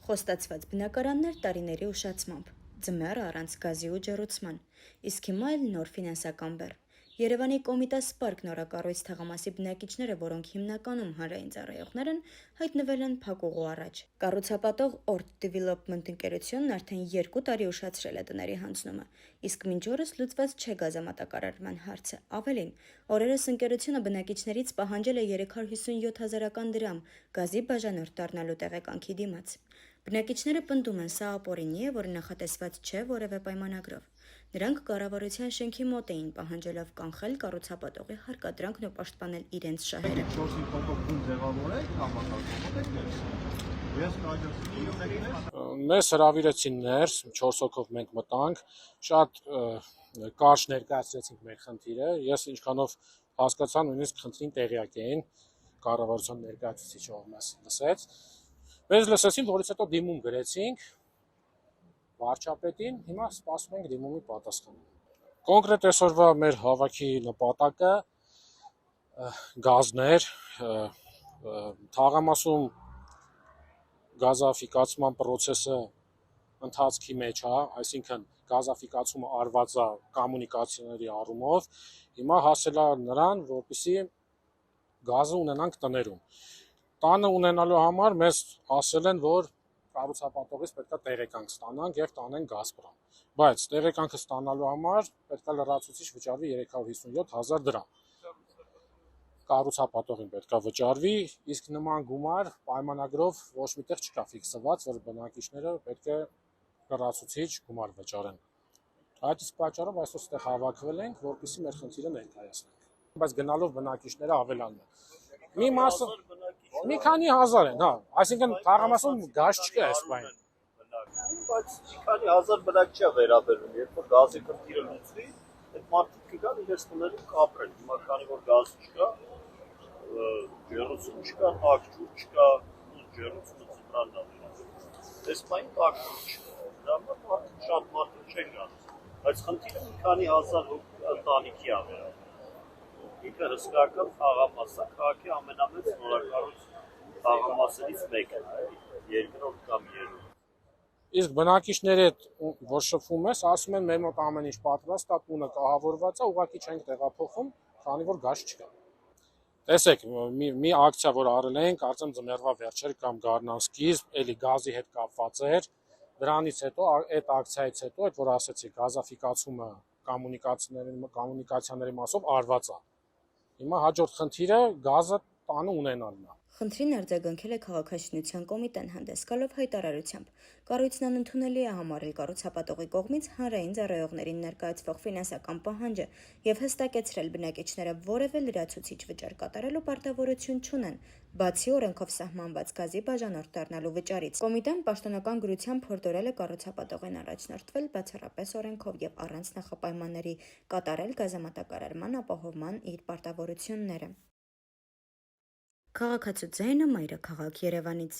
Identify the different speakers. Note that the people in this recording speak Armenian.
Speaker 1: Խոստացված բնակարաններ տարիների ուշացմամբ, ձմեռ առանց գազի ու ջեռուցման, իսկ հիմա էլ նոր ֆինանսական բեռ։ Երևանի Կոմիտաս Պարկ նորակառույց թաղամասի բնակիչները, որոնք հիմնականում հանրային ծառայողներ են, հայտնվել են փակուղու առաջ։ Կառուցապատող Orth Development ընկերությունն արդեն 2 տարի ուշացրել է տների հանձնումը, իսկ մինչ օրս լուծված չէ գազամատակարարման հարցը։ Ավելին, օրերս ընկերությունը բնակիչներից պահանջել է 357,000 դրամ գազի բաժանորդ դառնալու տեղեկանքի դիմաց։ Բնակիչները պնդում են, սա ապօրինի է, որը նախատեսված չէ որևէ պայմանագրով։ Նրանք կառավարության շենքի մոտ էին պահանջելով կանխել կառուցապատողի հարկադրանքն ու պաշտպանել իրենց շահերը։
Speaker 2: Մեզ հրավիրեցին ներս, 4 հոգով մենք մտանք, շատ կարճ ներկայացրեցինք մեր խնդիրը, ես ինչքանով հասկացա, նույնիսկ խնդրին տեղյակ էին, կառավարության ներկայացուցիչը ով մեզ լսեց։ Մեզ լսեցին, որից հետո դիմում գրեցինք վարչապետին, հիմա սպասում ենք դիմումի պատասխանը։ Կոնկրետ այսօրվա մեր հավաքի նպատակը գազներ, թաղամասում գազաֆիկացման process-ը ընթացքի մեջ է, այսինքն գազաֆիկացումը արված է կոմունիկացիաների առումով, հիմա հասել է նրան, որպեսզի գազը ունենանք տներում։ Տանը ունենալու համար մեզ ասել են, որ կառուցապատողից պետք է տեղեկանք ստանանք եւ տանենք Գազպրոմ։ Բայց տեղեկանքը ստանալու համար պետք է լրացուցիչ վճարվի 357,000 դրամ։ Կառուցապատողին պետք է վճարվի, իսկ նման գումար պայմանագրով ոչ միտեղ չկա ֆիքսված, որ բնակիչները պետք է լրացուցիչ գումար վճարեն։ Այդ իսկ պատճառով այսօր ստեղ հավաքվել ենք, որպեսզի մեր խնդիրը ներկայացնենք։ Բայց գնալով բնակիչները ավելանում են։ Մի մասը մի քանի հազար են, հա, այսինքն թաղամասում գազ չկա այս բանը։
Speaker 3: Բայց մի քանի հազար բնակչի է վերաբերում, երբ որ գազի խնդիրը լուծվի, այդ մարդիկ կգան իրենց տներում կապրեն, հիմա քանի որ գազ չկա, ջեռուցում չկա, տաք ջուր չկա, ջեռուցումը ծրանն է իրենց։ Այս բանը տաք ջուր չկա, դա մարդիկ շատ մարդիկ չեն գալիս, բայց խնդիրը մի քանի հազար ընտանիքի է վերաբերում։ Ինքը հսկայական թաղամաս է, քաղաքի ամենամեծ նորակառույց թաղամասերից մեկն է, երկրորդ կամ երրորդ։
Speaker 2: Իսկ բնակիչների հետ որ շփվում ես, ասում են մեր մոտ ամեն ինչ պատրաստ է, տունը կահավորված է, ուղղակի չենք տեղափոխում, քանի որ գազ չկա։ Տեսեք, մի ակցիա, որ արել ենք, կարծեմ ձմեռվա վերջեր կամ գարնան սկիզբ, էլի գազի հետ կապված էր։ Դրանից հետո, այդ ակցիայից հետո, այդ որ ասեցի, գազաֆիկացումը կոմունիկացիաների մասով արված է։ Հիմա հաջորդ խնդիրը գազը տանը ունենալն է։
Speaker 1: Խնդրին արձագանքել է քաղաքաշինության կոմիտեն հանդես գալով հայտարարությամբ։ Կառույցն անընդունելի է համարել կառուցապատողի կողմից հանրային ծառայողներին ներկայացվող ֆինանսական պահանջը եւ հստակեցրել բնակիչները որևէ լրացուցիչ վճար կատարելու պարտավորություն չունեն, բացի օրենքով սահմանված գազի բաժանորդ դառնալու վճարից։ Կոմիտեն պաշտոնական գրությամբ հորդորել է կառուցապատողին առաջնորդվել բացառապես օրենքով եւ առանց նախապայմանների կատարել գազամատակարարման ապահովման իր պարտավորությունները։ Քաղաքացու ձայնը մայրաքաղաք Երևանից։